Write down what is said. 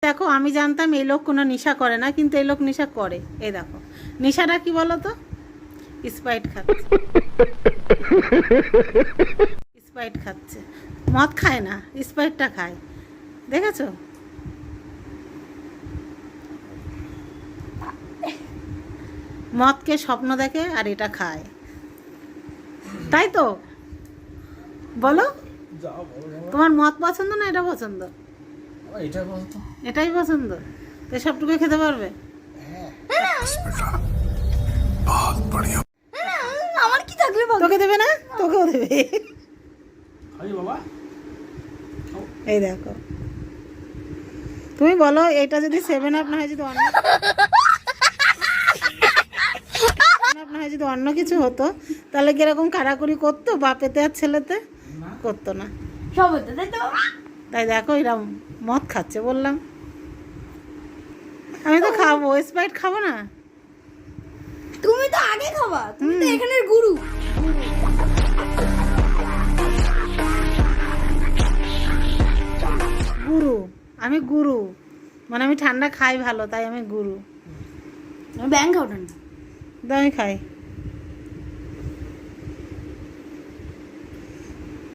দেখো আমি জানতাম এই লোক কোনো নেশা করে না, কিন্তু এই লোক নেশা করে। এই দেখো নেশাটা কি বলো তো? স্প্রাইট খাচ্ছে, স্প্রাইট খাচ্ছে। মদ খায় না, স্প্রাইটটা খায়, দেখেছো? মদকে স্বপ্ন দেখে আর এটা খায়, তাই তো? বলো, তোমার মদ পছন্দ না এটা পছন্দ? এটাই পছন্দ। তো সবটুকু খেতে পারবে? আমার কি থাকলে তোকে দেবে না? তোকেও দেবে। এই দেখো, তুমি বলো এটা যদি 7 আপ না হয়, যদি অন্য যদি অন্য কিছু হতো তাহলে কিরকম কারাকুরি করতো বাপেতে আর ছেলেতে? করতো না। সব হতো, তাই তো? তাই দেখো এরকম মদ খাচ্ছে, বললাম। আমি তো খাবো, স্প্রাইট খাবো না? তুমি তো আগে খাবা, তুমি তো এখানের গুরু। গুরু? আমি গুরু মানে আমি ঠান্ডা খাই ভালো, তাই আমি গুরু। ব্যাংক খাও ঠান্ডা। আমি খাই।